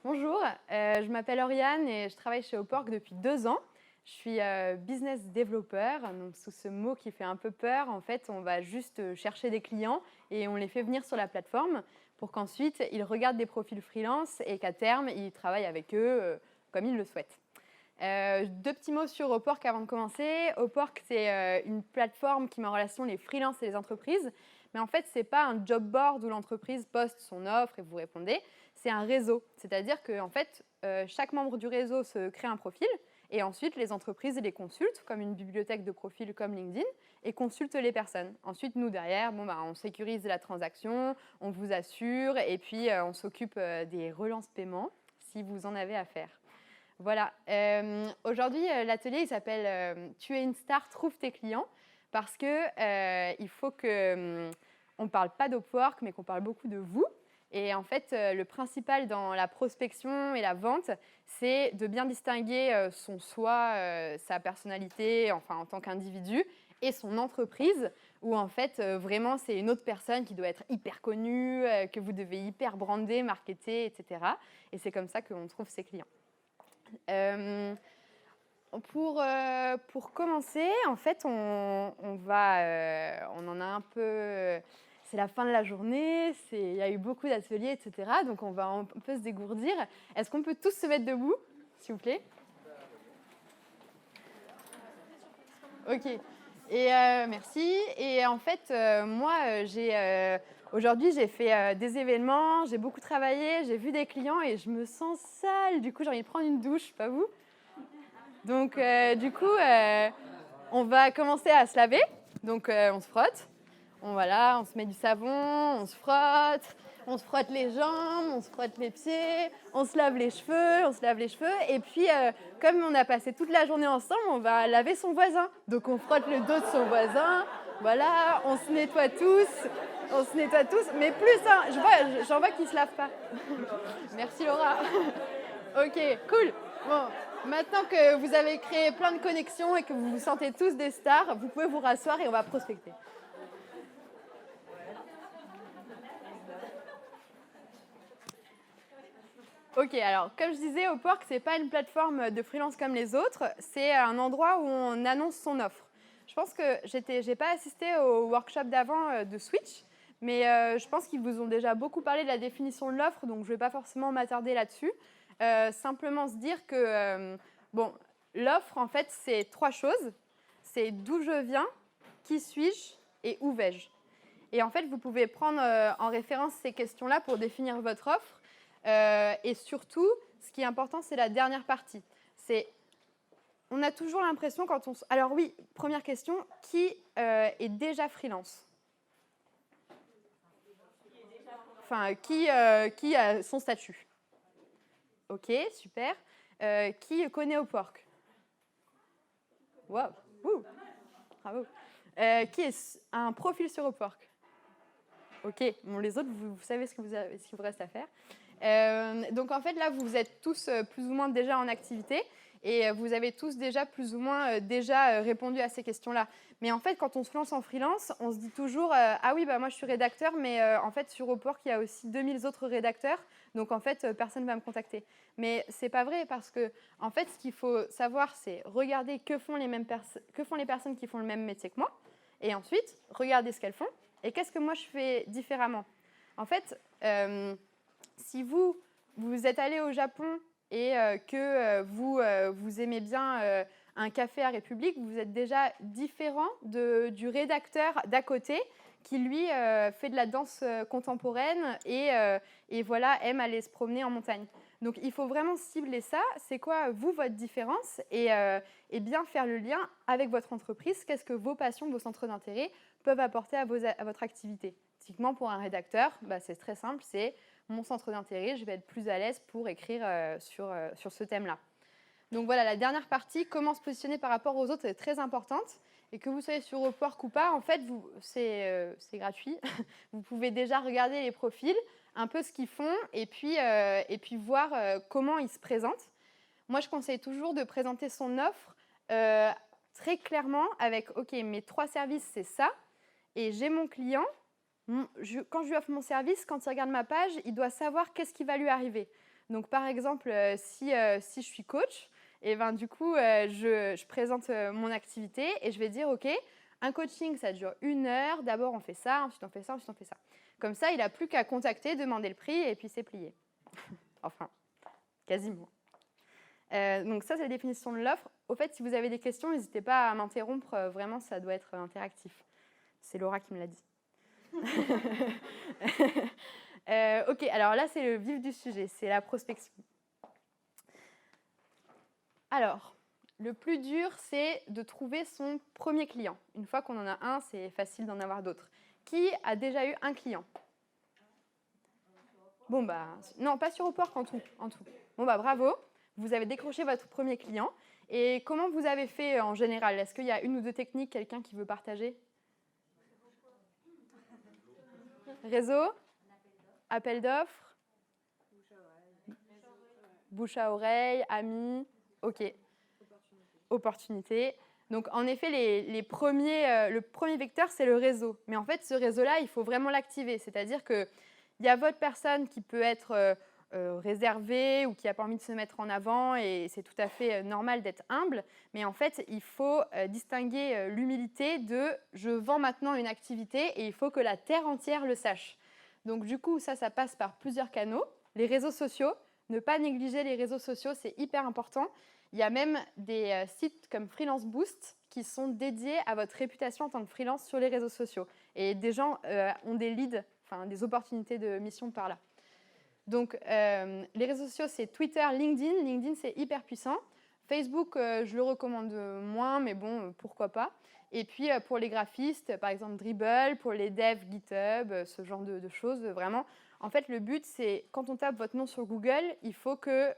Bonjour, je m'appelle Oriane et je travaille chez Upwork depuis 2 ans. Je suis business developer, donc sous ce mot qui fait un peu peur, en fait, on va juste chercher des clients et on les fait venir sur la plateforme pour qu'ensuite ils regardent des profils freelance et qu'à terme, ils travaillent avec eux comme ils le souhaitent. 2 petits mots sur Upwork avant de commencer. Upwork, c'est une plateforme qui met en relation les freelances et les entreprises. Mais en fait, ce n'est pas un job board où l'entreprise poste son offre et vous répondez. C'est un réseau. C'est-à-dire que en fait, chaque membre du réseau se crée un profil et ensuite, les entreprises les consultent, comme une bibliothèque de profils comme LinkedIn, et consultent les personnes. Ensuite, nous, derrière, on sécurise la transaction, on vous assure, et puis on s'occupe des relances paiement si vous en avez à faire. Voilà. Aujourd'hui, l'atelier il s'appelle Tu es une star, trouve tes clients, parce que il faut que on ne parle pas d'Upwork, mais qu'on parle beaucoup de vous. Et en fait, le principal dans la prospection et la vente, c'est de bien distinguer son soi, sa personnalité, enfin en tant qu'individu, et son entreprise, où en fait, vraiment, c'est une autre personne qui doit être hyper connue, que vous devez hyper brander, marketer, etc. Et c'est comme ça qu'on trouve ses clients. Pour commencer, en fait, on en a un peu. C'est la fin de la journée, il y a eu beaucoup d'ateliers, etc. Donc, on va un peu se dégourdir. Est-ce qu'on peut tous se mettre debout, s'il vous plaît? Ok. Et merci. Et en fait, moi, aujourd'hui, j'ai fait des événements, j'ai beaucoup travaillé, j'ai vu des clients et je me sens sale. Du coup, j'ai envie de prendre une douche, pas vous? Donc, du coup, on va commencer à se laver. Donc, on se frotte. On se met du savon, on se frotte les jambes, on se frotte les pieds, on se lave les cheveux. Et puis, comme on a passé toute la journée ensemble, on va laver son voisin. Donc, on frotte le dos de son voisin. Voilà, on se nettoie tous. Mais plus, hein, j'en vois qui ne se lavent pas. Merci Laura. Ok, cool. Bon, maintenant que vous avez créé plein de connexions et que vous vous sentez tous des stars, vous pouvez vous rasseoir et on va prospecter. Ok, alors comme je disais, Upwork, ce n'est pas une plateforme de freelance comme les autres, c'est un endroit où on annonce son offre. Je pense que j'ai pas assisté au workshop d'avant de Switch, mais je pense qu'ils vous ont déjà beaucoup parlé de la définition de l'offre, donc je ne vais pas forcément m'attarder là-dessus. Simplement se dire que l'offre, en fait, c'est 3 choses. C'est d'où je viens, qui suis-je et où vais-je. Et en fait, vous pouvez prendre en référence ces questions-là pour définir votre offre. Et surtout, ce qui est important, c'est la dernière partie. On a toujours l'impression quand on... Alors oui, première question, qui est déjà freelance? Enfin, qui a son statut? Ok, super. Qui connaît Upwork? Wow, bravo. Qui a un profil sur Upwork? Ok, bon, les autres, vous savez ce qu'il vous reste à faire. Donc en fait, là, vous êtes tous plus ou moins déjà en activité et vous avez tous déjà plus ou moins répondu à ces questions-là. Mais en fait, quand on se lance en freelance, on se dit toujours ah oui, bah moi je suis rédacteur, mais en fait sur Upwork, il y a aussi 2000 autres rédacteurs, donc en fait personne ne va me contacter. Mais c'est pas vrai parce que en fait, ce qu'il faut savoir, c'est regarder que font les personnes qui font le même métier que moi, et ensuite regarder ce qu'elles font et qu'est-ce que moi je fais différemment. En fait, si vous êtes allé au Japon et que vous aimez bien un café à République, vous êtes déjà différent du rédacteur d'à côté qui, lui, fait de la danse contemporaine et voilà, aime aller se promener en montagne. Donc, il faut vraiment cibler ça. C'est quoi, vous, votre différence et bien faire le lien avec votre entreprise. Qu'est-ce que vos passions, vos centres d'intérêt peuvent apporter à votre activité? Typiquement, pour un rédacteur, c'est très simple, c'est mon centre d'intérêt, je vais être plus à l'aise pour écrire sur ce thème-là. Donc voilà, la dernière partie, comment se positionner par rapport aux autres, est très importante. Et que vous soyez sur Upwork ou pas, en fait, c'est gratuit. Vous pouvez déjà regarder les profils, un peu ce qu'ils font, et puis voir comment ils se présentent. Moi, je conseille toujours de présenter son offre très clairement avec, OK, mes 3 services, c'est ça, et j'ai mon client. Quand je lui offre mon service, quand il regarde ma page, il doit savoir qu'est-ce qui va lui arriver. Donc, par exemple, si je suis coach, et ben, du coup, je présente mon activité et je vais dire, OK, un coaching, ça dure 1 heure. D'abord, on fait ça, ensuite on fait ça, ensuite on fait ça. Comme ça, il n'a plus qu'à contacter, demander le prix et puis c'est plié. Enfin, quasiment. Donc ça, c'est la définition de l'offre. Au fait, si vous avez des questions, n'hésitez pas à m'interrompre. Vraiment, ça doit être interactif. C'est Laura qui me l'a dit. OK, alors là, c'est le vif du sujet. C'est la prospection. Alors, le plus dur, c'est de trouver son premier client. Une fois qu'on en a un, c'est facile d'en avoir d'autres. Qui a déjà eu un client? Bon, bah, non, pas sur Upwork, en tout. Bon, bah, bravo. Vous avez décroché votre premier client. Et comment vous avez fait en général? Est-ce qu'il y a une ou deux techniques, quelqu'un qui veut partager? Réseau? Appel d'offres? Bouche à oreille, amis? OK. Opportunité. Donc, en effet, le premier vecteur, c'est le réseau. Mais en fait, ce réseau-là, il faut vraiment l'activer. C'est-à-dire qu'il y a votre personne qui peut être réservée ou qui n'a pas envie de se mettre en avant, et c'est tout à fait normal d'être humble. Mais en fait, il faut distinguer l'humilité de « je vends maintenant une activité » et il faut que la terre entière le sache. Donc, du coup, ça passe par plusieurs canaux. Les réseaux sociaux, ne pas négliger les réseaux sociaux, c'est hyper important. Il y a même des sites comme Freelance Boost qui sont dédiés à votre réputation en tant que freelance sur les réseaux sociaux. Et des gens ont des leads, enfin des opportunités de mission par là. Donc, les réseaux sociaux, c'est Twitter, LinkedIn. LinkedIn, c'est hyper puissant. Facebook, je le recommande moins, mais bon, pourquoi pas. Et puis, pour les graphistes, par exemple Dribbble, pour les devs, GitHub, ce genre de choses, vraiment. En fait, le but, c'est quand on tape votre nom sur Google, il faut que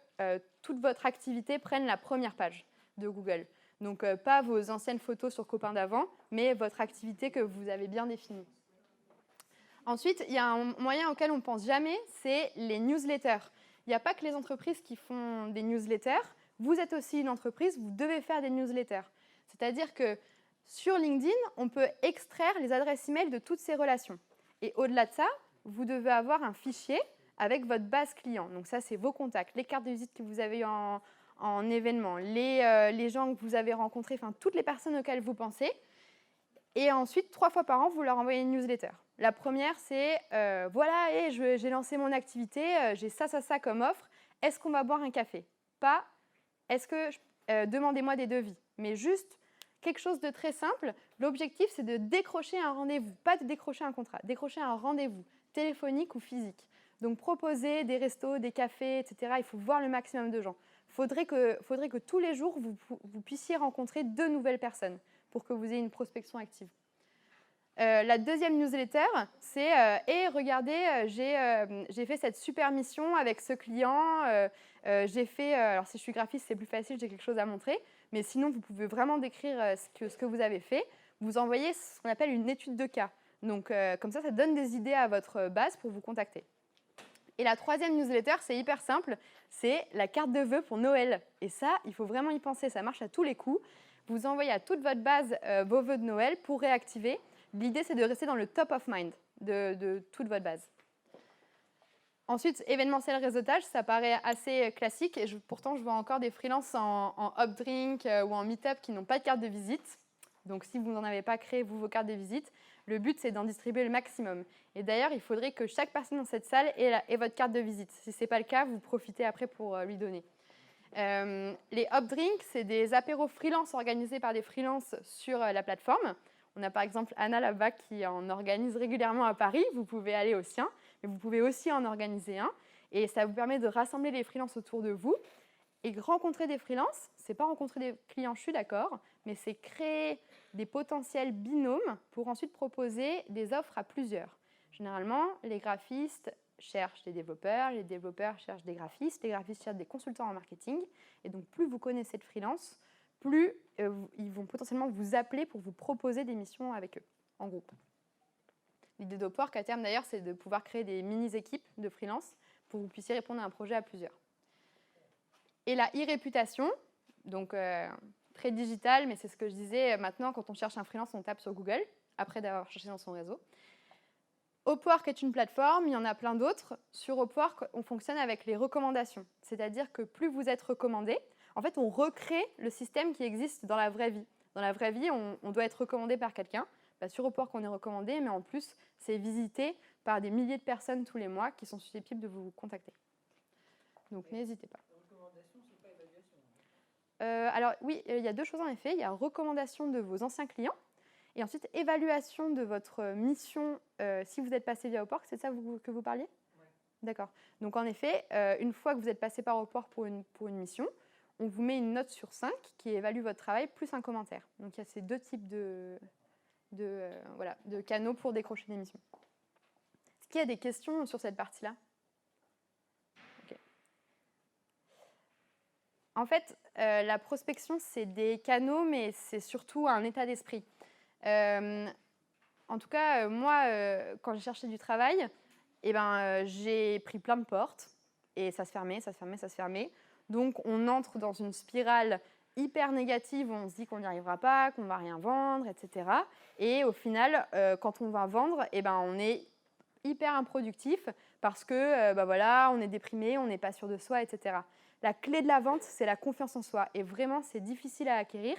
toute votre activité prenne la première page de Google. Donc, pas vos anciennes photos sur Copains d'avant, mais votre activité que vous avez bien définie. Ensuite, il y a un moyen auquel on ne pense jamais, c'est les newsletters. Il n'y a pas que les entreprises qui font des newsletters. Vous êtes aussi une entreprise, vous devez faire des newsletters. C'est-à-dire que sur LinkedIn, on peut extraire les adresses e-mail de toutes ces relations. Et au-delà de ça, vous devez avoir un fichier avec votre base client. Donc ça, c'est vos contacts, les cartes de visite que vous avez eues en événement, les gens que vous avez rencontrés, enfin toutes les personnes auxquelles vous pensez. Et ensuite, 3 fois par an, vous leur envoyez une newsletter. La première, c'est voilà, et j'ai lancé mon activité, j'ai ça comme offre. Est-ce qu'on va boire un café? Pas. Est-ce que demandez-moi des devis? Mais juste quelque chose de très simple. L'objectif, c'est de décrocher un rendez-vous, pas de décrocher un contrat, décrocher un rendez-vous téléphonique ou physique. Donc, proposer des restos, des cafés, etc. Il faut voir le maximum de gens. Faudrait que tous les jours, vous puissiez rencontrer 2 nouvelles personnes pour que vous ayez une prospection active. La deuxième newsletter, c'est et regardez, j'ai fait cette super mission avec ce client. J'ai fait, alors si je suis graphiste, c'est plus facile, j'ai quelque chose à montrer. Mais sinon, vous pouvez vraiment décrire ce que vous avez fait. Vous envoyez ce qu'on appelle une étude de cas. Donc, comme ça donne des idées à votre base pour vous contacter. Et la troisième newsletter, c'est hyper simple, c'est la carte de vœux pour Noël. Et ça, il faut vraiment y penser, ça marche à tous les coups. Vous envoyez à toute votre base vos vœux de Noël pour réactiver. L'idée, c'est de rester dans le top of mind de toute votre base. Ensuite, événementiel réseautage, ça paraît assez classique. Et pourtant, je vois encore des freelances en Updrink ou en Meetup qui n'ont pas de carte de visite. Donc, si vous n'en avez pas créé, vos cartes de visite, le but, c'est d'en distribuer le maximum. Et d'ailleurs, il faudrait que chaque personne dans cette salle ait votre carte de visite. Si ce n'est pas le cas, vous profitez après pour lui donner. Les Updrinks, c'est des apéros freelance organisés par des freelances sur la plateforme. On a par exemple Anna là-bas qui en organise régulièrement à Paris. Vous pouvez aller au sien, mais vous pouvez aussi en organiser un. Et ça vous permet de rassembler les freelances autour de vous. Et rencontrer des freelances, c'est pas rencontrer des clients, je suis d'accord, mais c'est créer des potentiels binômes pour ensuite proposer des offres à plusieurs. Généralement, les graphistes cherchent des développeurs, les développeurs cherchent des graphistes cherchent des consultants en marketing. Et donc, plus vous connaissez de freelance, plus ils vont potentiellement vous appeler pour vous proposer des missions avec eux, en groupe. L'idée d'Upwork, à terme d'ailleurs, c'est de pouvoir créer des mini-équipes de freelance pour que vous puissiez répondre à un projet à plusieurs. Et la e-réputation, donc très digital, mais c'est ce que je disais, maintenant, quand on cherche un freelance, on tape sur Google, après d'avoir cherché dans son réseau. Upwork est une plateforme, il y en a plein d'autres. Sur Upwork, on fonctionne avec les recommandations. C'est-à-dire que plus vous êtes recommandé, en fait, on recrée le système qui existe dans la vraie vie. Dans la vraie vie, on doit être recommandé par quelqu'un. Sur Upwork, on est recommandé, mais en plus, c'est visité par des milliers de personnes tous les mois qui sont susceptibles de vous contacter. Donc, n'hésitez pas. Recommandation, c'est pas évaluation. Alors, oui, il y a deux choses en effet. Il y a recommandation de vos anciens clients. Et ensuite, évaluation de votre mission si vous êtes passé via Upwork. C'est de ça que vous parliez? Ouais. D'accord. Donc, en effet, une fois que vous êtes passé par Upwork pour une mission, on vous met une note sur 5 qui évalue votre travail plus un commentaire. Donc, il y a ces deux types de canaux pour décrocher des missions. Est-ce qu'il y a des questions sur cette partie-là? Okay. En fait, la prospection, c'est des canaux, mais c'est surtout un état d'esprit. En tout cas, moi, quand j'ai cherché du travail, j'ai pris plein de portes et ça se fermait, ça se fermait, ça se fermait. Donc, on entre dans une spirale hyper négative où on se dit qu'on n'y arrivera pas, qu'on ne va rien vendre, etc. Et au final, quand on va vendre, on est hyper improductif parce que on est déprimé, on n'est pas sûr de soi, etc. La clé de la vente, c'est la confiance en soi. Et vraiment, c'est difficile à acquérir.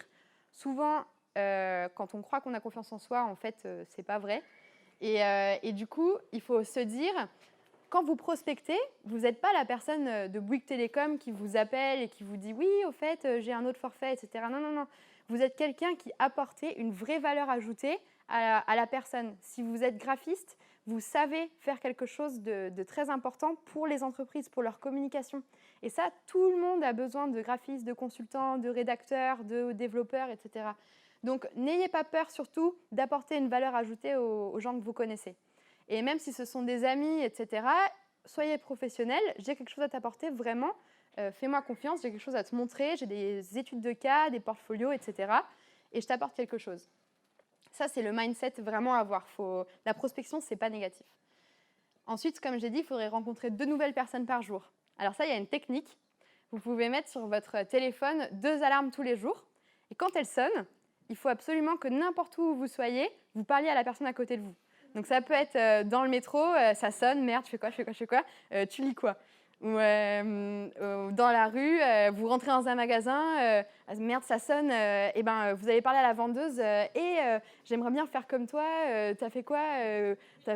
Souvent, quand on croit qu'on a confiance en soi, en fait, c'est pas vrai. Et du coup, il faut se dire, quand vous prospectez, vous n'êtes pas la personne de Bouygues Télécom qui vous appelle et qui vous dit « Oui, au fait, j'ai un autre forfait, etc. » Non, non, non. Vous êtes quelqu'un qui apporte une vraie valeur ajoutée à la personne. Si vous êtes graphiste, vous savez faire quelque chose de très important pour les entreprises, pour leur communication. Et ça, tout le monde a besoin de graphistes, de consultants, de rédacteurs, de développeurs, etc. Donc, n'ayez pas peur surtout d'apporter une valeur ajoutée aux gens que vous connaissez. Et même si ce sont des amis, etc., soyez professionnels. J'ai quelque chose à t'apporter, vraiment. Fais-moi confiance, j'ai quelque chose à te montrer. J'ai des études de cas, des portfolios, etc. Et je t'apporte quelque chose. Ça, c'est le mindset vraiment à avoir. La prospection, ce n'est pas négatif. Ensuite, comme j'ai dit, il faudrait rencontrer 2 nouvelles personnes par jour. Alors ça, il y a une technique. Vous pouvez mettre sur votre téléphone 2 alarmes tous les jours. Et quand elles sonnent, il faut absolument que n'importe où vous soyez, vous parliez à la personne à côté de vous. Donc ça peut être dans le métro, ça sonne, merde, je fais quoi, tu lis quoi? Ou dans la rue, vous rentrez dans un magasin, merde, ça sonne, vous allez parler à la vendeuse, j'aimerais bien faire comme toi, t'as fait quoi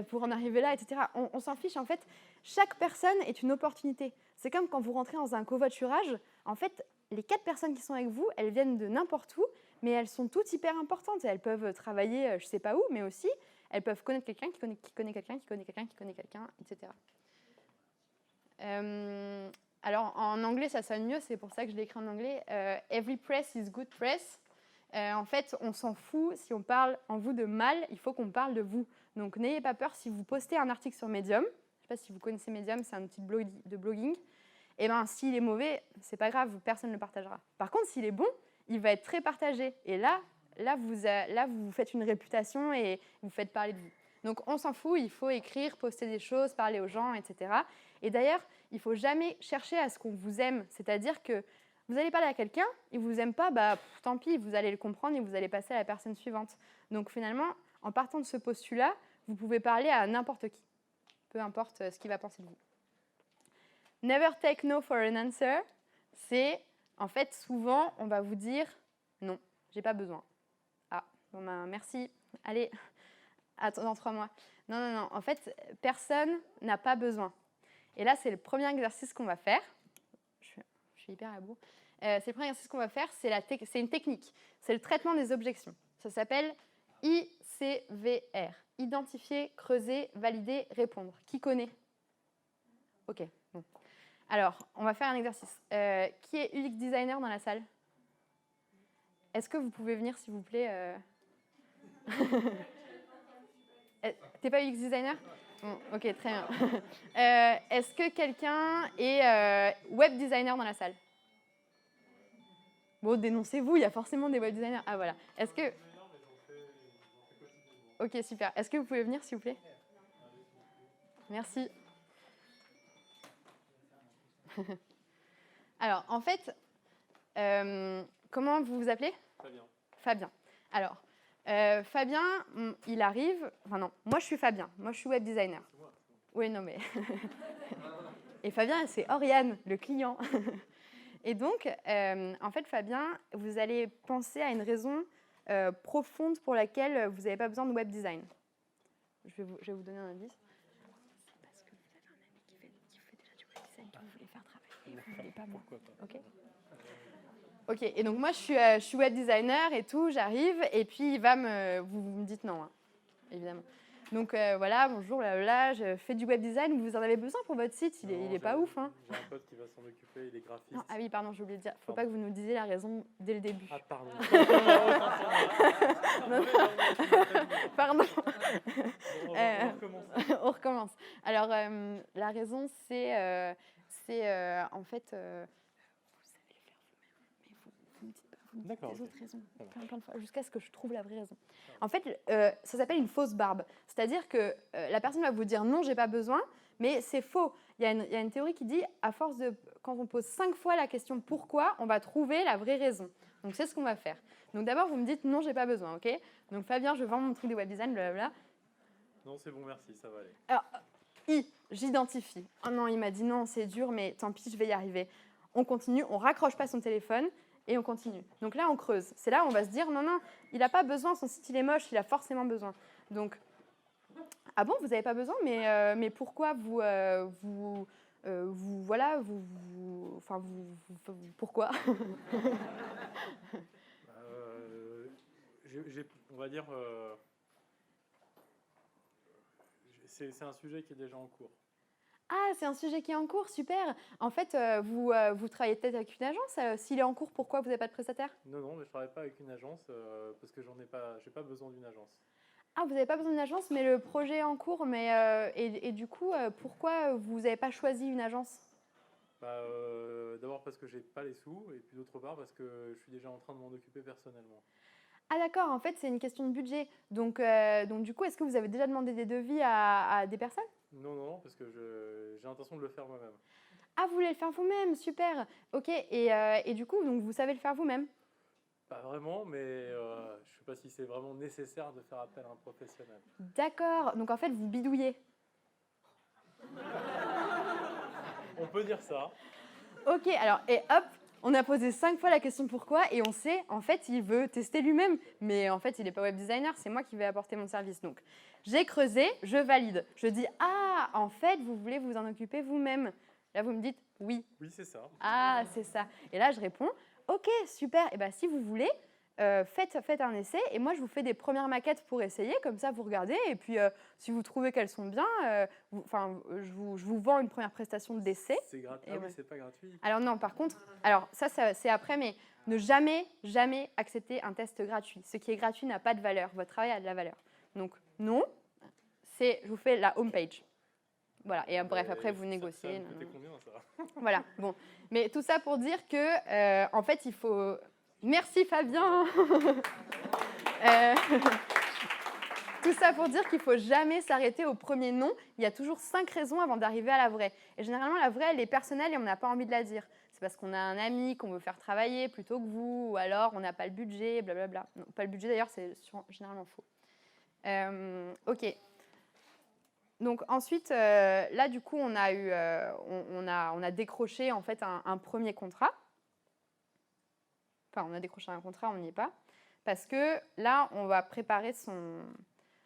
pour en arriver là, etc. On s'en fiche, en fait, chaque personne est une opportunité. C'est comme quand vous rentrez dans un covoiturage, en fait, les 4 personnes qui sont avec vous, elles viennent de n'importe où, mais elles sont toutes hyper importantes. Elles peuvent travailler, je ne sais pas où, mais aussi, elles peuvent connaître quelqu'un qui connaît quelqu'un, qui connaît quelqu'un, qui connaît quelqu'un, etc. Alors, en anglais, ça sonne mieux, c'est pour ça que je l'ai écrit en anglais. Every press is good press. En fait, on s'en fout si on parle en vous de mal, il faut qu'on parle de vous. Donc, n'ayez pas peur si vous postez un article sur Medium. Je ne sais pas si vous connaissez Medium, c'est un outil de blogging. S'il est mauvais, c'est pas grave, personne ne le partagera. Par contre, s'il est bon, il va être très partagé. Et là, vous faites une réputation et vous faites parler de vous. Donc, on s'en fout, il faut écrire, poster des choses, parler aux gens, etc. Et d'ailleurs, il ne faut jamais chercher à ce qu'on vous aime. C'est-à-dire que vous allez parler à quelqu'un, il ne vous aime pas, tant pis, vous allez le comprendre et vous allez passer à la personne suivante. Donc, finalement, en partant de ce postulat, vous pouvez parler à n'importe qui, peu importe ce qu'il va penser de vous. Never take no for an answer, c'est, en fait, souvent, on va vous dire « non, j'ai pas besoin ». Ah, merci, allez, attends, dans 3 mois. Non, non, non, en fait, personne n'a pas besoin. Et là, c'est le premier exercice qu'on va faire. Je suis hyper à bout. C'est le premier exercice qu'on va faire, c'est une technique. C'est le traitement des objections. Ça s'appelle ICVR. Identifier, creuser, valider, répondre. Qui connaît? Ok, bon. Alors, on va faire un exercice. Qui est UX designer dans la salle? Est-ce que vous pouvez venir, s'il vous plaît T'es pas UX designer? Bon, ok, très bien. Est-ce que quelqu'un est web designer dans la salle? Bon, dénoncez-vous, il y a forcément des web designers. Ah, voilà. Est-ce que... Ok, super. Est-ce que vous pouvez venir, s'il vous plaît? Merci. Alors, en fait, comment vous vous appelez? Fabien. Fabien. Alors, Fabien, il arrive. Enfin non, moi je suis Fabien. Moi je suis web designer. Oui, non mais. Et Fabien, c'est Oriane, le client. Et donc, en fait, Fabien, vous allez penser à une raison profonde pour laquelle vous n'avez pas besoin de web design. Je vais vous donner un indice. C'est parce que vous avez un ami qui fait déjà du web design que vous voulez faire travailler. Vous ne voulez pas moi. Ok. Ok, et donc moi je suis web designer et tout, j'arrive, et puis vous me dites non, hein, évidemment. Donc voilà, bonjour, là, je fais du web design, vous en avez besoin pour votre site, il est pas ouf. Hein. J'ai un pote qui va s'en occuper, il est graphiste. Non, ah oui, pardon, j'ai oublié de dire, faut pas que vous nous disiez la raison dès le début. Ah, pardon. Pardon. On recommence. On recommence. Alors, la raison, c'est en fait... D'accord. Des autres raisons, plein de fois, jusqu'à ce que je trouve la vraie raison. En fait, ça s'appelle une fausse barbe. C'est-à-dire que la personne va vous dire non, j'ai pas besoin, mais c'est faux. Il y a une théorie qui dit, à force de, quand on pose 5 fois la question pourquoi, on va trouver la vraie raison. Donc c'est ce qu'on va faire. Donc d'abord, vous me dites non, j'ai pas besoin, ok? Donc Fabien, je vends mon truc de web design, blablabla. Non, c'est bon, merci, ça va aller. Alors, j'identifie. Oh non, il m'a dit non, c'est dur, mais tant pis, je vais y arriver. On continue, on raccroche pas son téléphone. Et on continue. Donc là, on creuse. C'est là où on va se dire, non, il n'a pas besoin, son site il est moche, il a forcément besoin. Donc, ah bon, vous n'avez pas besoin, mais pourquoi pourquoi on va dire, c'est un sujet qui est déjà en cours. Ah, c'est un sujet qui est en cours, super. En fait, vous travaillez peut-être avec une agence. S'il est en cours, pourquoi vous n'avez pas de prestataire? Non, mais je ne travaille pas avec une agence parce que j'ai pas besoin d'une agence. Ah, vous n'avez pas besoin d'une agence, mais le projet est en cours. Mais, et du coup, pourquoi vous n'avez pas choisi une agence? D'abord parce que je n'ai pas les sous, et puis d'autre part parce que je suis déjà en train de m'en occuper personnellement. Ah d'accord, en fait, c'est une question de budget. Donc du coup, est-ce que vous avez déjà demandé des devis à des personnes? Non, parce que j'ai l'intention de le faire moi-même. Ah, vous voulez le faire vous-même, super. Ok, et du coup, donc, vous savez le faire vous-même? Pas vraiment, mais je ne sais pas si c'est vraiment nécessaire de faire appel à un professionnel. D'accord, donc en fait, vous bidouillez. On peut dire ça. Ok, alors, et hop, on a posé 5 fois la question pourquoi, et on sait, en fait, il veut tester lui-même. Mais en fait, il n'est pas web designer, c'est moi qui vais apporter mon service. Donc, j'ai creusé, je valide. Je dis, ah, en fait, vous voulez vous en occuper vous-même. Là, vous me dites, oui. Oui, c'est ça. Ah, c'est ça. Et là, je réponds, ok, super. Et bien, si vous voulez, faites un essai. Et moi, je vous fais des premières maquettes pour essayer. Comme ça, vous regardez. Et puis, si vous trouvez qu'elles sont bien, je vous vends une première prestation d'essai. C'est gratuit. Ah oui, c'est pas gratuit. Alors non, par contre, alors ça c'est après, mais ne jamais accepter un test gratuit. Ce qui est gratuit n'a pas de valeur. Votre travail a de la valeur. Donc non, je vous fais la homepage. Voilà, et bref, après vous négociez. Ça me coûtait combien, ça? Voilà, bon. Mais tout ça pour dire que, en fait, il faut... Merci Fabien. Tout ça pour dire qu'il ne faut jamais s'arrêter au premier non. Il y a toujours 5 raisons avant d'arriver à la vraie. Et généralement, la vraie, elle est personnelle et on n'a pas envie de la dire. C'est parce qu'on a un ami qu'on veut faire travailler plutôt que vous, ou alors on n'a pas le budget, blablabla. Non, pas le budget d'ailleurs, c'est généralement faux. Ok. Donc ensuite, là du coup, on a décroché en fait un premier contrat. Enfin, on a décroché un contrat, on n'y est pas. Parce que là, on va préparer son...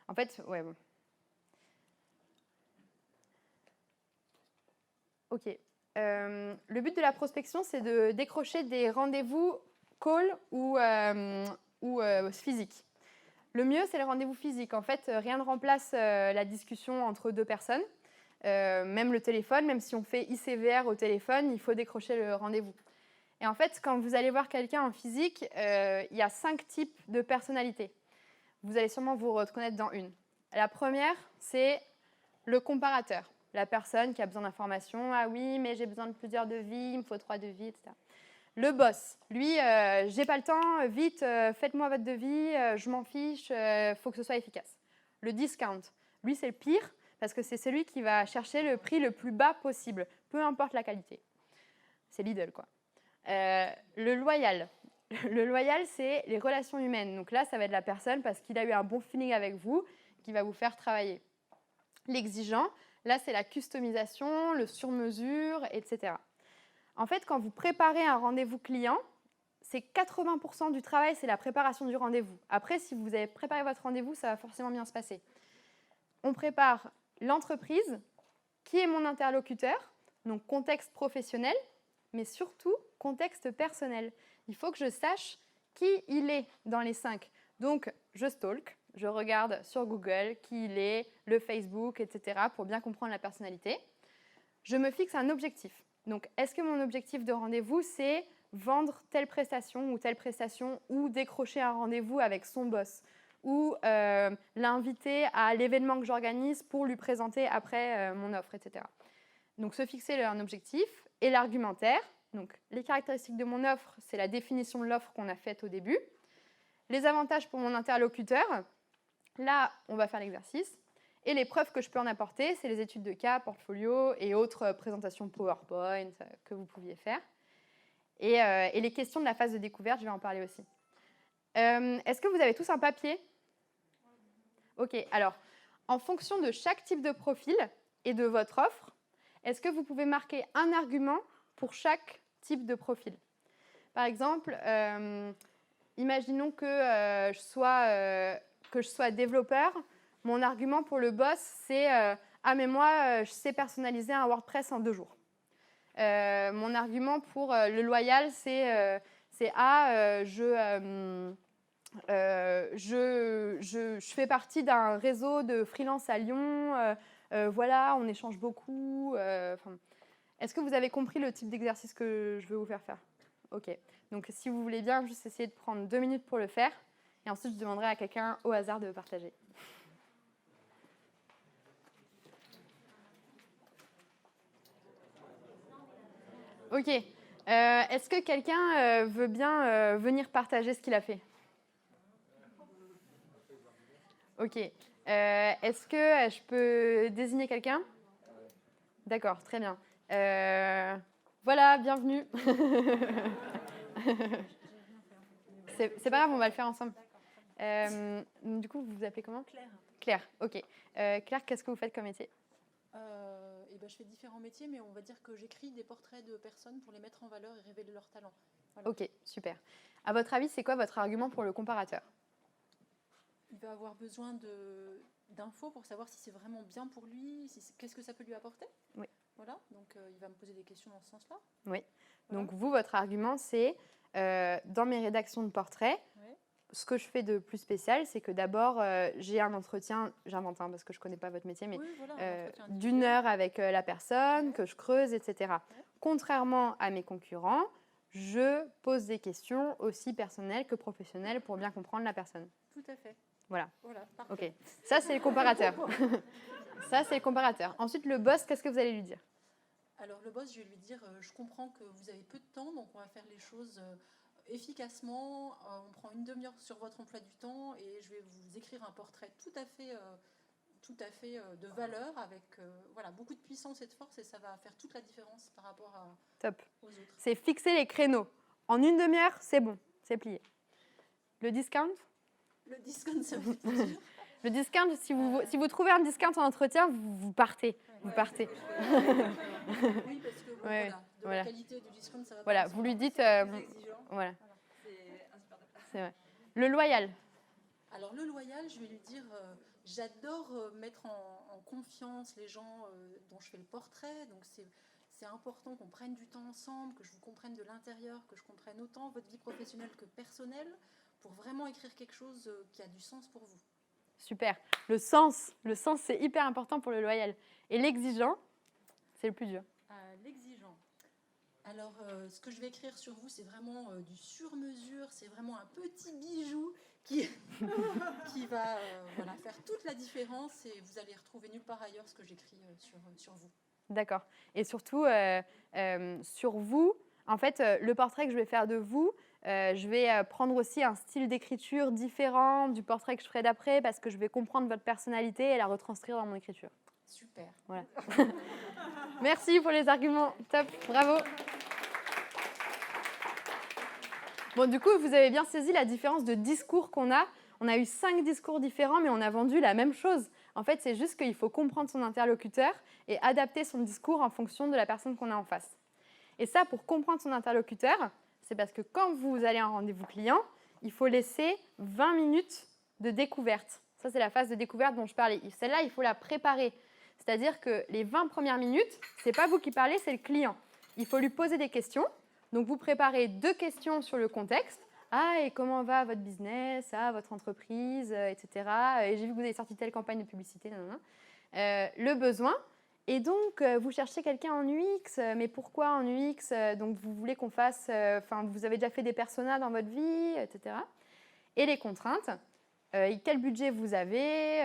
En fait, ouais, bon. Ok. Le but de la prospection, c'est de décrocher des rendez-vous call ou physiques. Le mieux, c'est le rendez-vous physique. En fait, rien ne remplace la discussion entre deux personnes. Même le téléphone, même si on fait ICVR au téléphone, il faut décrocher le rendez-vous. Et en fait, quand vous allez voir quelqu'un en physique, il y a 5 types de personnalités. Vous allez sûrement vous reconnaître dans une. La première, c'est le comparateur. La personne qui a besoin d'informations. Ah oui, mais j'ai besoin de plusieurs devis, il me faut 3 devis, etc. Le boss, lui, j'ai pas le temps, vite, faites-moi votre devis, je m'en fiche, faut que ce soit efficace. Le discount, lui, c'est le pire parce que c'est celui qui va chercher le prix le plus bas possible, peu importe la qualité. C'est Lidl, quoi. Le loyal, Le loyal, c'est les relations humaines. Donc là, ça va être la personne parce qu'il a eu un bon feeling avec vous qui va vous faire travailler. L'exigeant, là, c'est la customisation, le sur-mesure, etc. En fait, quand vous préparez un rendez-vous client, c'est 80% du travail, c'est la préparation du rendez-vous. Après, si vous avez préparé votre rendez-vous, ça va forcément bien se passer. On prépare l'entreprise, qui est mon interlocuteur, donc contexte professionnel, mais surtout contexte personnel. Il faut que je sache qui il est dans les 5. Donc, je stalk, je regarde sur Google qui il est, le Facebook, etc. pour bien comprendre la personnalité. Je me fixe un objectif. Donc, est-ce que mon objectif de rendez-vous, c'est vendre telle prestation ou décrocher un rendez-vous avec son boss ou l'inviter à l'événement que j'organise pour lui présenter après mon offre, etc. Donc, se fixer un objectif et l'argumentaire. Donc, les caractéristiques de mon offre, c'est la définition de l'offre qu'on a faite au début. Les avantages pour mon interlocuteur, là, on va faire l'exercice. Et les preuves que je peux en apporter, c'est les études de cas, portfolio et autres présentations PowerPoint que vous pouviez faire. Et les questions de la phase de découverte, je vais en parler aussi. Est-ce que vous avez tous un papier? Ok, alors, en fonction de chaque type de profil et de votre offre, est-ce que vous pouvez marquer un argument pour chaque type de profil? Par exemple, imaginons que je sois développeur. Mon argument pour le boss, c'est ah, mais moi, je sais personnaliser un WordPress en 2 jours. Mon argument pour le loyal, c'est ah, je fais partie d'un réseau de freelance à Lyon. Voilà, on échange beaucoup. Est-ce que vous avez compris le type d'exercice que je veux vous faire faire? Ok. Donc, si vous voulez bien, juste essayer de prendre 2 minutes pour le faire. Et ensuite, je demanderai à quelqu'un au hasard de partager. Ok. Est-ce que quelqu'un veut bien venir partager ce qu'il a fait? Ok. Est-ce que je peux désigner quelqu'un? D'accord, très bien. Voilà, bienvenue. C'est pas grave, on va le faire ensemble. Du coup, vous vous appelez comment? Claire. Claire, ok. Claire, qu'est-ce que vous faites comme métier? Je fais différents métiers, mais on va dire que j'écris des portraits de personnes pour les mettre en valeur et révéler leurs talents. Voilà. Ok, super. À votre avis, c'est quoi votre argument pour le comparateur? Il va avoir besoin d'infos pour savoir si c'est vraiment bien pour lui, qu'est-ce que ça peut lui apporter. Oui. Voilà, donc il va me poser des questions dans ce sens-là. Oui. Voilà. Donc vous, votre argument, c'est dans mes rédactions de portraits, Ouais. ce que je fais de plus spécial, c'est que d'abord, j'ai un entretien, j'invente parce que je ne connais pas votre métier, mais Oui, voilà, d'1 heure avec la personne, Ouais. que je creuse, etc. Ouais. Contrairement à mes concurrents, je pose des questions aussi personnelles que professionnelles pour bien comprendre la personne. Tout à fait. Voilà. Voilà, parfait. Ok. Ça, c'est le comparateur. Ça, c'est le comparateur. Ensuite, le boss, qu'est-ce que vous allez lui dire? Alors le boss, je vais lui dire, je comprends que vous avez peu de temps, donc on va faire les choses efficacement. On prend une demi-heure sur votre emploi du temps et je vais vous écrire un portrait tout à fait de valeur avec voilà, beaucoup de puissance et de force et ça va faire toute la différence par rapport Top. aux autres. C'est fixer les créneaux. En une demi-heure, c'est bon, c'est plié. Le discount? Le discount, ça veut dire Le discount, si vous trouvez un discount en entretien, vous partez. Vous partez. Oui, parce que bon, Ouais, voilà, de voilà. la qualité du discount, ça va Voilà, pas vous lui dites... Exigeant. voilà, C'est insupportable. c'est vrai. Le loyal. Alors le loyal, je vais lui dire, j'adore mettre en confiance les gens dont je fais le portrait, donc c'est important qu'on prenne du temps ensemble, que je vous comprenne de l'intérieur, que je comprenne autant votre vie professionnelle que personnelle, pour vraiment écrire quelque chose qui a du sens pour vous. Super. Le sens, c'est hyper important pour le loyal. Et l'exigeant, c'est le plus dur. L'exigeant. Alors, ce que je vais écrire sur vous, c'est vraiment du sur-mesure, c'est vraiment un petit bijou qui va voilà, faire toute la différence et vous allez retrouver nulle part ailleurs ce que j'écris sur vous. D'accord. Et surtout, sur vous, en fait, le portrait que je vais faire de vous, je vais prendre aussi un style d'écriture différent du portrait que je ferai d'après parce que je vais comprendre votre personnalité et la retranscrire dans mon écriture. Super. Voilà. Merci pour les arguments. Top, bravo. Bon, du coup, vous avez bien saisi la différence de discours qu'on a. On a eu 5 discours différents, mais on a vendu la même chose. En fait, c'est juste qu'il faut comprendre son interlocuteur et adapter son discours en fonction de la personne qu'on a en face. Et ça, pour comprendre son interlocuteur, c'est parce que quand vous allez à un rendez-vous client, il faut laisser 20 minutes de découverte. Ça, c'est la phase de découverte dont je parlais. Celle-là, il faut la préparer. C'est-à-dire que les 20 premières minutes, ce n'est pas vous qui parlez, c'est le client. Il faut lui poser des questions. Donc, vous préparez 2 questions sur le contexte. Ah, et comment va votre business, votre entreprise, etc. Et j'ai vu que vous avez sorti telle campagne de publicité. Le besoin. Et donc, vous cherchez quelqu'un en UX, mais pourquoi en UX? Donc, vous voulez qu'on fasse... vous avez déjà fait des personas dans votre vie, etc. Et les contraintes. Quel budget vous avez?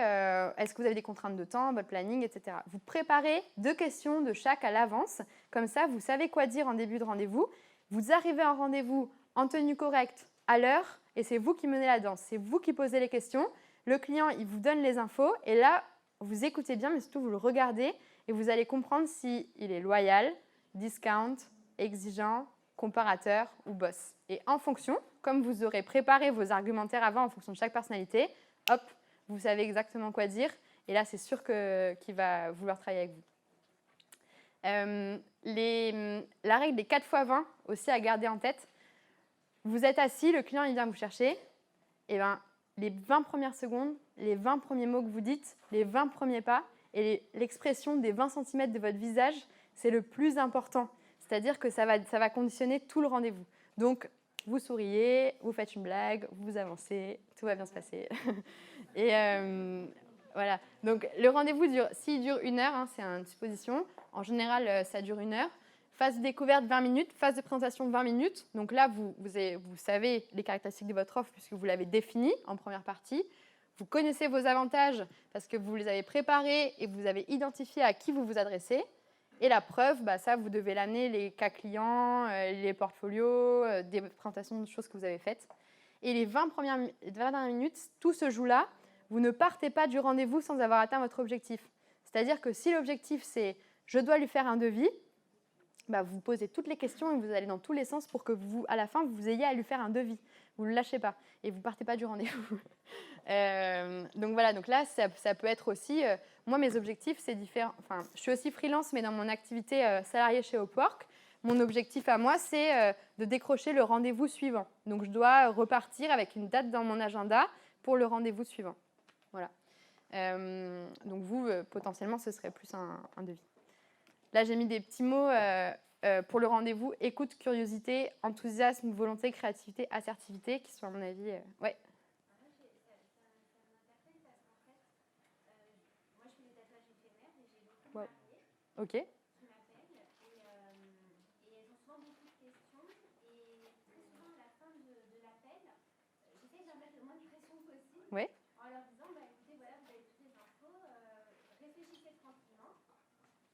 Est-ce que vous avez des contraintes de temps, votre planning, etc. Vous préparez 2 questions de chaque à l'avance. Comme ça, vous savez quoi dire en début de rendez-vous. Vous arrivez à un rendez-vous en tenue correcte, à l'heure, et c'est vous qui menez la danse. C'est vous qui posez les questions. Le client, il vous donne les infos. Et là, vous écoutez bien, mais surtout, vous le regardez. Et vous allez comprendre s'il est loyal, discount, exigeant, comparateur ou boss. Et en fonction, comme vous aurez préparé vos argumentaires avant en fonction de chaque personnalité, hop, vous savez exactement quoi dire. Et là, c'est sûr qu'il va vouloir travailler avec vous. La règle des 4x20 aussi à garder en tête. Vous êtes assis, le client il vient vous chercher. Et ben, les 20 premières secondes, les 20 premiers mots que vous dites, les 20 premiers pas, et l'expression des 20 cm de votre visage, c'est le plus important. C'est-à-dire que ça va conditionner tout le rendez-vous. Donc, vous souriez, vous faites une blague, vous avancez, tout va bien se passer. Et voilà. Donc, le rendez-vous s'il dure 1 heure, c'est une supposition. En général, ça dure 1 heure. Phase de découverte, 20 minutes. Phase de présentation, 20 minutes. Donc là, vous savez les caractéristiques de votre offre puisque vous l'avez définie en première partie. Vous connaissez vos avantages parce que vous les avez préparés et vous avez identifié à qui vous vous adressez. Et la preuve, ça, vous devez l'amener, les cas clients, les portfolios, des présentations de choses que vous avez faites. Et les 20 dernières minutes, tout se joue là. Vous ne partez pas du rendez-vous sans avoir atteint votre objectif. C'est-à-dire que si l'objectif, c'est « je dois lui faire un devis », vous posez toutes les questions et vous allez dans tous les sens pour que vous, à la fin, vous ayez à lui faire un devis. Vous ne le lâchez pas et vous ne partez pas du rendez-vous. Donc voilà, donc là, ça peut être aussi... moi, mes objectifs, c'est différent. Enfin, je suis aussi freelance, mais dans mon activité salariée chez Upwork, mon objectif à moi, c'est de décrocher le rendez-vous suivant. Donc, je dois repartir avec une date dans mon agenda pour le rendez-vous suivant. Voilà. Donc, vous, potentiellement, ce serait plus un devis. Là, j'ai mis des petits mots pour le rendez-vous. Écoute, curiosité, enthousiasme, volonté, créativité, assertivité, qui sont, à mon avis... ouais. Ouais. Ok. Qui m'appellent et elles ont souvent beaucoup de questions et très souvent à la fin de l'appel, j'essaie de leur mettre le moins de pression possible Ouais. en leur disant écoutez, voilà, vous avez toutes les infos, réfléchissez tranquillement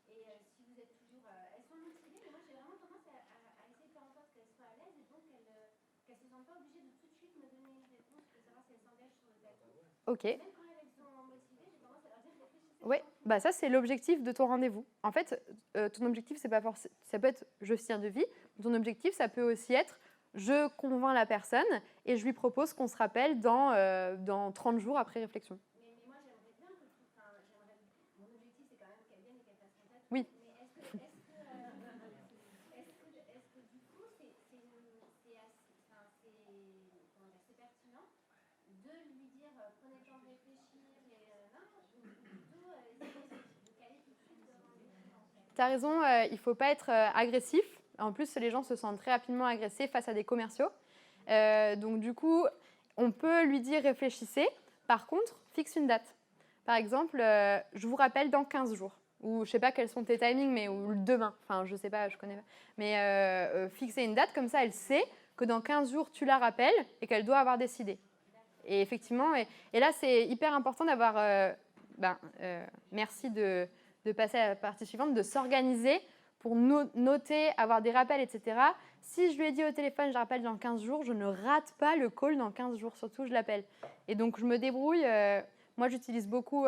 et si vous êtes toujours... elles sont motivées, mais moi j'ai vraiment tendance à essayer de faire en sorte qu'elles soient à l'aise et donc qu'elles ne se sentent pas obligées de tout de suite me donner une réponse pour savoir si elles s'engagent sur le plateau. Ok. Même quand elles sont motivées, j'ai tendance à leur dire réfléchissez. Oui, ça c'est l'objectif de ton rendez-vous. En fait, ton objectif, c'est pas forcément, ça peut être je fais un devis. Ton objectif, ça peut aussi être je convainc la personne et je lui propose qu'on se rappelle dans 30 jours après réflexion. Mais moi, j'aimerais bien que mon objectif, c'est quand même qu'elle vienne et qu'elle fasse contact. Oui. Mais est-ce que du coup, c'est pertinent de lui dire prenez le temps de réfléchir et ou plutôt essayer de caler tout de suite le rendez-vous en fait. Tu as raison, il ne faut pas être agressif. En plus, les gens se sentent très rapidement agressés face à des commerciaux. Donc du coup, on peut lui dire réfléchissez. Par contre, fixe une date. Par exemple, je vous rappelle dans 15 jours. Ou je ne sais pas quels sont tes timings, mais ou demain. Enfin, je ne sais pas, je ne connais pas. Mais fixer une date, comme ça, elle sait que dans 15 jours, tu la rappelles et qu'elle doit avoir décidé. Et effectivement, et là, c'est hyper important d'avoir... merci de passer à la partie suivante, de s'organiser pour noter, avoir des rappels, etc. Si je lui ai dit au téléphone, je rappelle dans 15 jours, je ne rate pas le call dans 15 jours, surtout je l'appelle. Et donc, je me débrouille. Moi, j'utilise beaucoup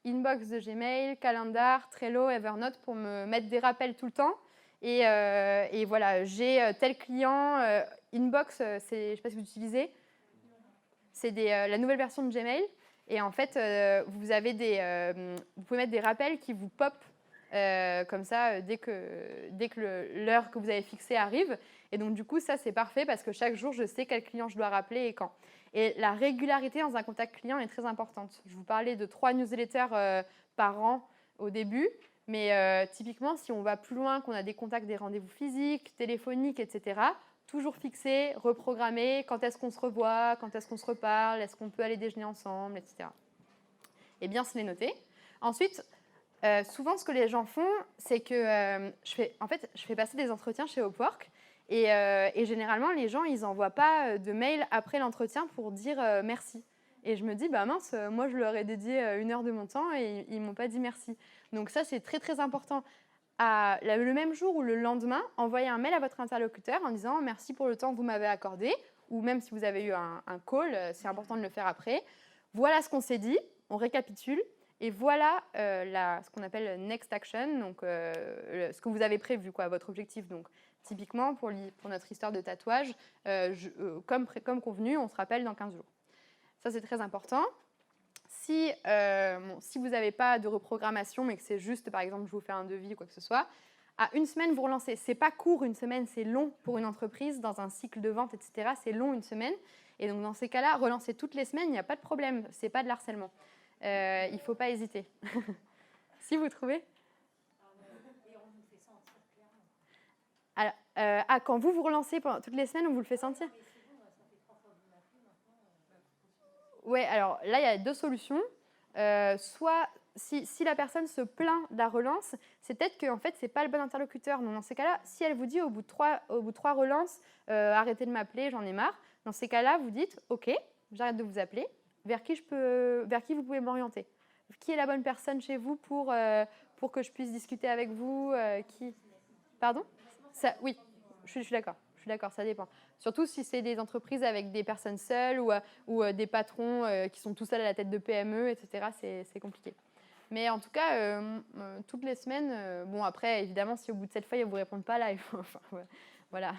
Inbox de Gmail, Calendar, Trello, Evernote pour me mettre des rappels tout le temps. Et voilà, j'ai tel client. Inbox, je ne sais pas si vous utilisez. C'est la nouvelle version de Gmail. Et en fait, vous pouvez mettre des rappels qui vous pop comme ça dès que l'heure que vous avez fixée arrive. Et donc, du coup, ça, c'est parfait parce que chaque jour, je sais quel client je dois rappeler et quand. Et la régularité dans un contact client est très importante. Je vous parlais de 3 newsletters par an au début. Mais typiquement, si on va plus loin, qu'on a des contacts, des rendez-vous physiques, téléphoniques, etc., toujours fixer, reprogrammer, quand est-ce qu'on se revoit, quand est-ce qu'on se reparle, est-ce qu'on peut aller déjeuner ensemble, etc. Et bien se les noter. Ensuite, souvent, ce que les gens font, c'est que je fais passer des entretiens chez Upwork. Et généralement, les gens, ils n'envoient pas de mail après l'entretien pour dire merci. Et je me dis, bah mince, moi, je leur ai dédié 1 heure de mon temps et ils ne m'ont pas dit merci. Donc ça, c'est très, très important. Le même jour ou le lendemain, envoyez un mail à votre interlocuteur en disant « Merci pour le temps que vous m'avez accordé » ou même si vous avez eu un call, c'est important de le faire après. Voilà ce qu'on s'est dit, on récapitule et voilà ce qu'on appelle next action, donc ce que vous avez prévu, votre objectif. Donc, typiquement, pour notre histoire de tatouage, comme convenu, on se rappelle dans 15 jours. Ça, c'est très important. Si vous n'avez pas de reprogrammation, mais que c'est juste, par exemple, je vous fais un devis ou quoi que ce soit, à 1 semaine, vous relancez. Ce n'est pas court, 1 semaine, c'est long pour une entreprise, dans un cycle de vente, etc. C'est long, 1 semaine. Et donc, dans ces cas-là, relancer toutes les semaines, il n'y a pas de problème. Ce n'est pas de l'harcèlement. Il ne faut pas hésiter. Si vous trouvez. Et on vous fait sentir clairement. Alors, quand vous relancez pendant toutes les semaines, on vous le fait sentir. Oui, alors là, il y a 2 solutions. Soit, si la personne se plaint de la relance, c'est peut-être que en fait, ce n'est pas le bon interlocuteur. Donc, dans ces cas-là, si elle vous dit au bout de 3 relances, arrêtez de m'appeler, j'en ai marre, dans ces cas-là, vous dites, OK, j'arrête de vous appeler, vers qui vous pouvez m'orienter? Qui est la bonne personne chez vous pour que je puisse discuter avec vous Pardon Oui, je suis d'accord. Je suis d'accord, ça dépend. Surtout si c'est des entreprises avec des personnes seules ou des patrons qui sont tout seuls à la tête de PME, etc. C'est compliqué. Mais en tout cas, toutes les semaines, bon après, évidemment, si au bout de 7 fois, ils ne vous répondent pas, là, il faut, voilà,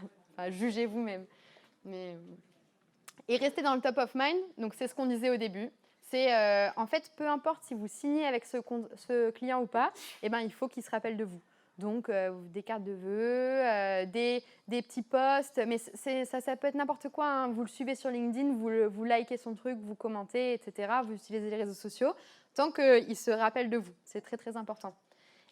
jugez vous-même. Et restez dans le top of mind, donc c'est ce qu'on disait au début. C'est en fait, peu importe si vous signez avec ce client ou pas, eh ben, il faut qu'il se rappelle de vous. Donc, des cartes de vœux, des petits posts, mais ça peut être n'importe quoi. Hein. Vous le suivez sur LinkedIn, vous likez son truc, vous commentez, etc. Vous utilisez les réseaux sociaux, tant qu'il se rappelle de vous. C'est très, très important.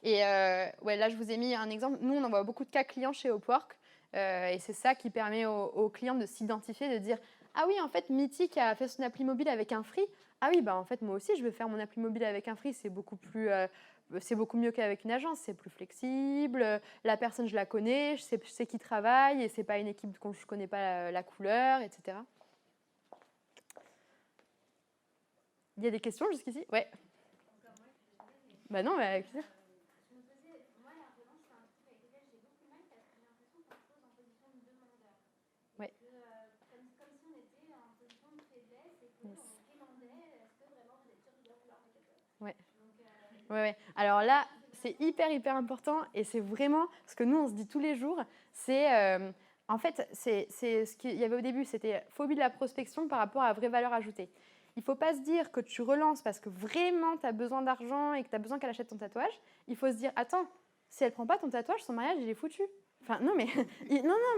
Et là, je vous ai mis un exemple. Nous, on envoie beaucoup de cas clients chez Upwork, et c'est ça qui permet aux clients de s'identifier, de dire « Ah oui, en fait, Mythique a fait son appli mobile avec un free. Ah oui, bah en fait, moi aussi, je vais faire mon appli mobile avec un free. C'est beaucoup mieux qu'avec une agence, c'est plus flexible, la personne je la connais, je sais qui travaille et c'est pas une équipe dont je connais pas la couleur, etc. Il y a des questions jusqu'ici? Ouais. Bah non, avec plaisir. Je me posais, moi la relance c'est un truc avec lequel j'ai beaucoup de mal parce que j'ai l'impression qu'on se pose en position de demandeur. Ouais. Comme si on était en position de faiblesse et qu'on demandait est-ce que vraiment vous êtes sûr de bien vouloir mes tatouages. Ouais. Ouais. Alors là, c'est hyper important et c'est vraiment ce que nous on se dit tous les jours. C'est en fait c'est ce qu'il y avait au début, c'était phobie de la prospection par rapport à vraie valeur ajoutée. Il ne faut pas se dire que tu relances parce que vraiment tu as besoin d'argent et que tu as besoin qu'elle achète ton tatouage. Il faut se dire attends, si elle ne prend pas ton tatouage, son mariage il est foutu. Enfin non mais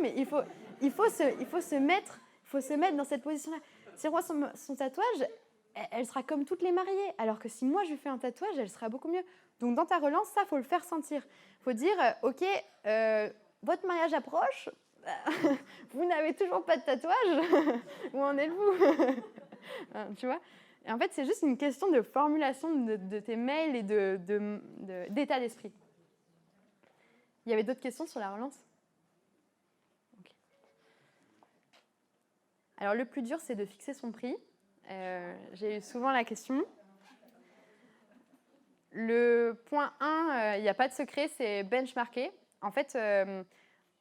mais il faut se mettre dans cette position-là. Si elle voit son tatouage, elle sera comme toutes les mariées. Alors que si moi, je lui fais un tatouage, elle sera beaucoup mieux. Donc, dans ta relance, ça, il faut le faire sentir. Il faut dire, OK, votre mariage approche, vous n'avez toujours pas de tatouage, où en êtes-vous? Tu vois? Et en fait, c'est juste une question de formulation de tes mails et d'état d'esprit. Il y avait d'autres questions sur la relance? Okay. Alors, le plus dur, c'est de fixer son prix. J'ai eu souvent la question. Le point 1, il n'y a pas de secret, c'est benchmarker. En fait,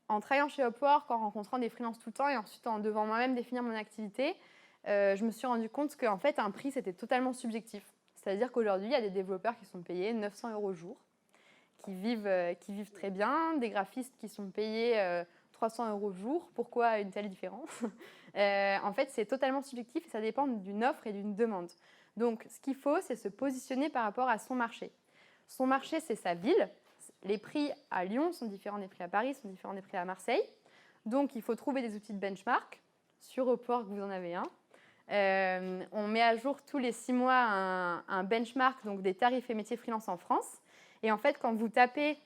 en travaillant chez Upwork, en rencontrant des freelances tout le temps et ensuite en devant moi-même définir mon activité, je me suis rendu compte qu'en fait, un prix, c'était totalement subjectif. C'est-à-dire qu'aujourd'hui, il y a des développeurs qui sont payés 900 € au jour, qui vivent très bien, des graphistes qui sont payés 300 € le jour. Pourquoi une telle différence? En fait, c'est totalement subjectif et ça dépend d'une offre et d'une demande. Donc, ce qu'il faut, c'est se positionner par rapport à son marché. Son marché, c'est sa ville. Les prix à Lyon sont différents des prix à Paris, sont différents des prix à Marseille. Donc, il faut trouver des outils de benchmark. Sur Upwork, vous en avez un. On met à jour tous les 6 mois un benchmark, donc des tarifs et métiers freelance en France. Et en fait, quand vous tapez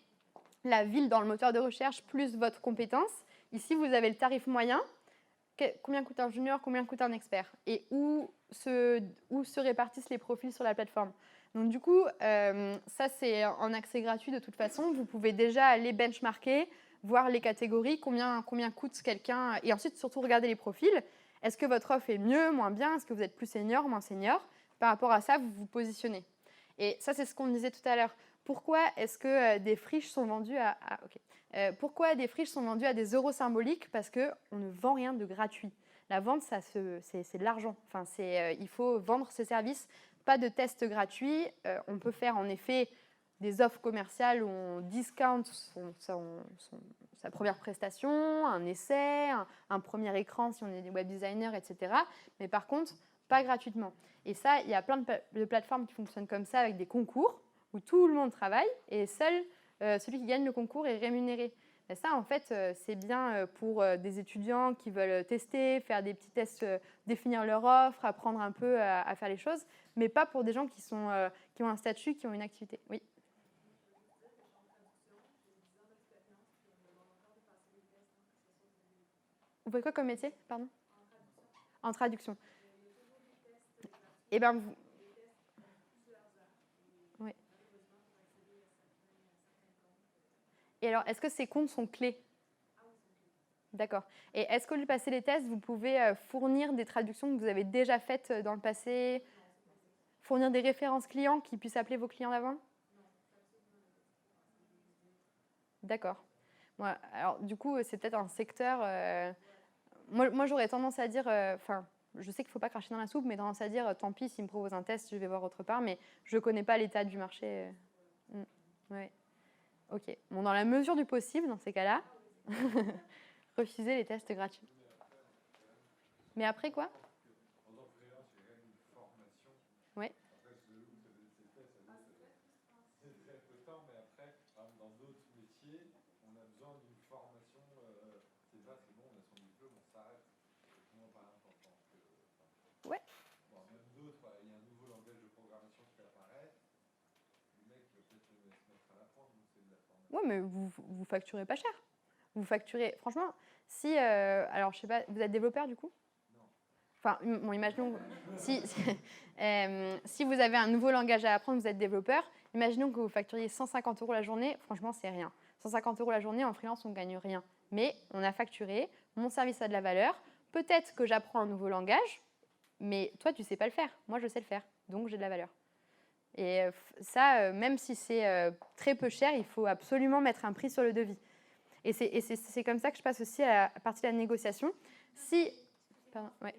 la ville dans le moteur de recherche plus votre compétence, ici, vous avez le tarif moyen. Combien coûte un junior, combien coûte un expert et où se répartissent les profils sur la plateforme. Donc du coup, ça c'est en accès gratuit de toute façon. Vous pouvez déjà aller benchmarker, voir les catégories, combien coûte quelqu'un et ensuite surtout regarder les profils. Est-ce que votre offre est mieux, moins bien? Est-ce que vous êtes plus senior, moins senior? Par rapport à ça, vous vous positionnez. Et ça c'est ce qu'on disait tout à l'heure. Pourquoi est-ce que des friches sont vendues à... pourquoi des friches sont vendues à des euros symboliques? Parce qu'on ne vend rien de gratuit. La vente, c'est de l'argent. Enfin, il faut vendre ses services, pas de tests gratuits. On peut faire en effet des offres commerciales où on discount sa première prestation, un essai, un premier écran si on est des web designers, etc. Mais par contre, pas gratuitement. Et ça, il y a plein de plateformes qui fonctionnent comme ça avec des concours où tout le monde travaille et seul celui qui gagne le concours est rémunéré. Et ça, en fait, c'est bien pour des étudiants qui veulent tester, faire des petits tests, définir leur offre, apprendre un peu à faire les choses, mais pas pour des gens qui ont un statut, qui ont une activité. Oui. Vous faites quoi comme métier, pardon? En traduction. Eh bien, vous... Oui. Et alors, est-ce que ces comptes sont clés? D'accord. Et est-ce qu'au lieu de passer les tests, vous pouvez fournir des traductions que vous avez déjà faites dans le passé? Fournir des références clients qui puissent appeler vos clients d'avant? D'accord. Ouais, alors, du coup, c'est peut-être un secteur... Moi, j'aurais tendance à dire... je sais qu'il ne faut pas cracher dans la soupe, mais tendance à dire, tant pis, s'ils me proposent un test, je vais voir autre part, mais je ne connais pas l'état du marché. Ouais. Ok. Bon, dans la mesure du possible, dans ces cas-là, refuser les tests gratuits. Mais après quoi? Oui. Ouais. Ouais, mais vous facturez pas cher. Vous facturez, franchement, si, alors je sais pas, vous êtes développeur du coup? Enfin, bon, imaginons, si vous avez un nouveau langage à apprendre, vous êtes développeur, imaginons que vous facturiez 150 € la journée, franchement, c'est rien. 150 € la journée, en freelance, on ne gagne rien. Mais on a facturé, mon service a de la valeur, peut-être que j'apprends un nouveau langage, mais toi, tu ne sais pas le faire. Moi, je sais le faire, donc j'ai de la valeur. Et ça, même si c'est très peu cher, il faut absolument mettre un prix sur le devis. Et c'est comme ça que je passe aussi à la partie de la négociation. Si... Pardon, ouais.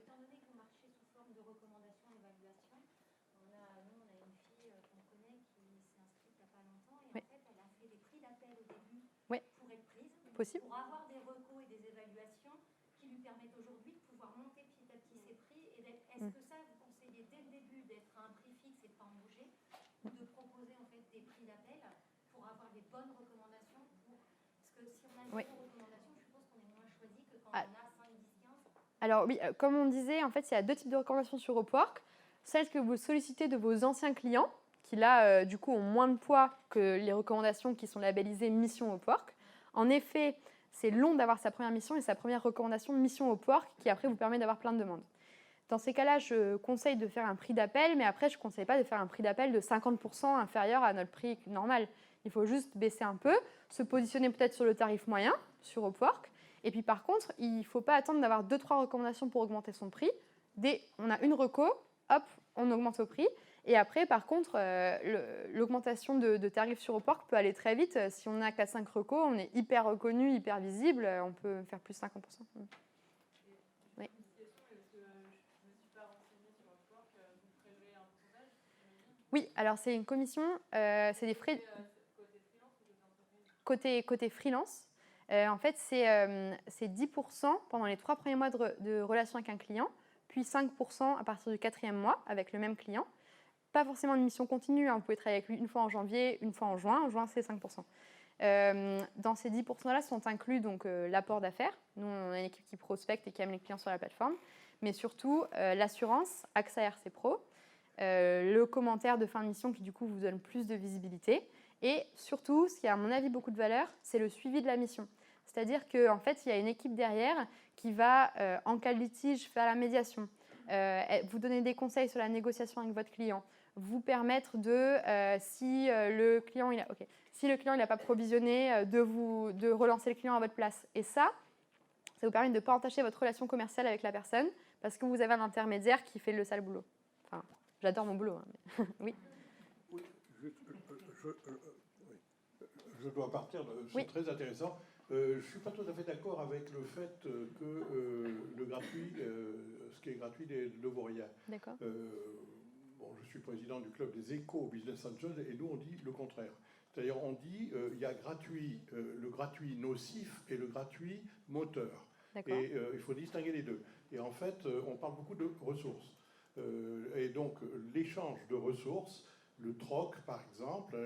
Possible. Pour avoir des recos et des évaluations qui lui permettent aujourd'hui de pouvoir monter petit à petit ses prix. Et est-ce que ça, vous conseillez dès le début d'être à un prix fixe et de ne pas en bouger, ou de proposer en fait des prix d'appel pour avoir des bonnes recommandations Parce que si on a une recommandation, je suppose qu'on est moins choisi que quand on a 5, 10, 15. Alors oui, comme on disait, en fait, il y a 2 types de recommandations sur Upwork. Celles que vous sollicitez de vos anciens clients, qui là, du coup, ont moins de poids que les recommandations qui sont labellisées Mission Upwork. En effet, c'est long d'avoir sa première mission et sa première recommandation mission Upwork qui après vous permet d'avoir plein de demandes. Dans ces cas-là, je conseille de faire un prix d'appel, mais après, je ne conseille pas de faire un prix d'appel de 50% inférieur à notre prix normal. Il faut juste baisser un peu, se positionner peut-être sur le tarif moyen, sur Upwork. Et puis par contre, il ne faut pas attendre d'avoir 2-3 recommandations pour augmenter son prix. Dès on a une reco, hop, on augmente au prix. Et après, par contre, l'augmentation de tarifs sur Upwork peut aller très vite. Si on a 4-5 recos, on est hyper reconnu, hyper visible, on peut faire plus 50%. Oui. Oui, alors c'est une commission, c'est des frais... côté freelance, en fait, c'est 10% pendant les 3 premiers mois de relation avec un client, puis 5% à partir du 4e mois avec le même client. Pas forcément une mission continue, hein. Vous pouvez travailler avec lui une fois en janvier, une fois en juin. En juin, c'est 5%. Dans ces 10%-là sont inclus donc, l'apport d'affaires. Nous, on a une équipe qui prospecte et qui amène les clients sur la plateforme. Mais surtout, l'assurance, AXA RC Pro, le commentaire de fin de mission qui, du coup, vous donne plus de visibilité. Et surtout, ce qui a, à mon avis, beaucoup de valeur, c'est le suivi de la mission. C'est-à-dire qu'en fait, il y a une équipe derrière qui va, en cas de litige, faire la médiation, vous donner des conseils sur la négociation avec votre client, vous permettre de, si le client n'a pas provisionné, de relancer le client à votre place. Et ça vous permet de ne pas entacher votre relation commerciale avec la personne parce que vous avez un intermédiaire qui fait le sale boulot. Enfin, j'adore mon boulot, hein, mais oui. Oui, je dois partir, c'est très intéressant. Je ne suis pas tout à fait d'accord avec le fait que le gratuit, ce qui est gratuit ne vaut rien. D'accord. Bon, je suis président du club des éco-business angels et nous on dit le contraire. C'est-à-dire on dit il y a gratuit, le gratuit nocif et le gratuit moteur. Et il faut distinguer les deux. Et en fait, on parle beaucoup de ressources. Et donc l'échange de ressources, le troc par exemple,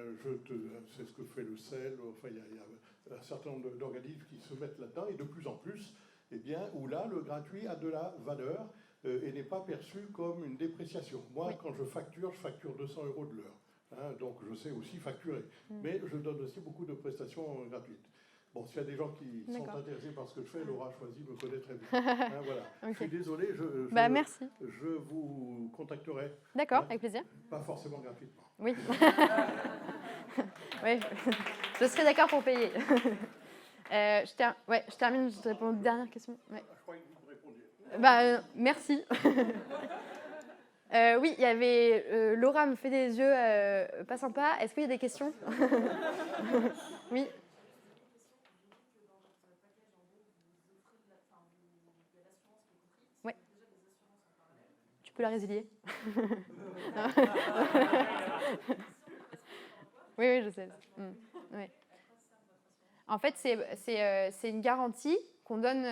c'est ce que fait le sel, enfin il y a un certain nombre d'organismes qui se mettent là-dedans et de plus en plus, eh bien, où là le gratuit a de la valeur et n'est pas perçu comme une dépréciation. Moi, quand je facture 200 € de l'heure. Hein, donc je sais aussi facturer. Mais je donne aussi beaucoup de prestations gratuites. Bon, s'il y a des gens qui sont intéressés par ce que je fais, Laura Choisy me connaît très bien. Hein, voilà. Je suis désolé, merci. Je vous contacterai. D'accord, avec plaisir. Pas forcément gratuitement. Oui. Oui, je serais d'accord pour payer. Je termine, je réponds aux dernières questions. Ouais. Je croyais que vous me répondiez. Merci. Oui, il y avait... Laura me fait des yeux pas sympas. Est-ce qu'il y a des questions? Oui. Ouais. Tu peux la résilier. Oui, je sais. Oui. En fait, c'est une garantie qu'on donne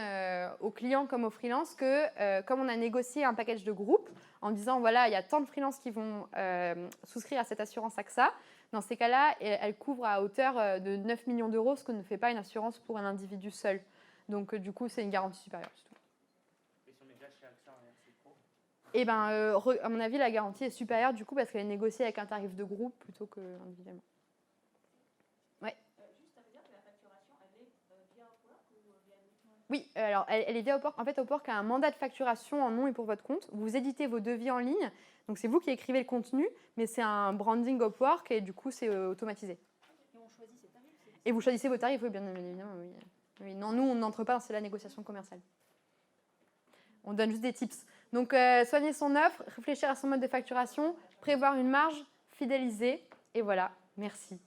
aux clients comme aux freelances que, comme on a négocié un package de groupe en disant, voilà, il y a tant de freelances qui vont souscrire à cette assurance AXA, dans ces cas-là, elle couvre à hauteur de 9 millions d'euros, ce que ne fait pas une assurance pour un individu seul. Donc, du coup, c'est une garantie supérieure. C'est tout. Et si on est déjà chez AXA en RC Pro ? Eh bien, à mon avis, la garantie est supérieure, du coup, parce qu'elle est négociée avec un tarif de groupe plutôt qu'individuellement. Ouais. Juste, ça veut dire que la facturation, elle est via Upwork ou via une... Oui, alors elle est via Upwork. En fait, Upwork a un mandat de facturation en nom et pour votre compte. Vous éditez vos devis en ligne. Donc, c'est vous qui écrivez le contenu, mais c'est un branding Upwork et du coup, c'est automatisé. Et on choisit ses tarifs. Et vous choisissez vos tarifs, oui, bien évidemment. Oui. Oui, non, nous, on n'entre pas dans la négociation commerciale. On donne juste des tips. Donc, soigner son offre, réfléchir à son mode de facturation, prévoir une marge, fidéliser. Et voilà, merci.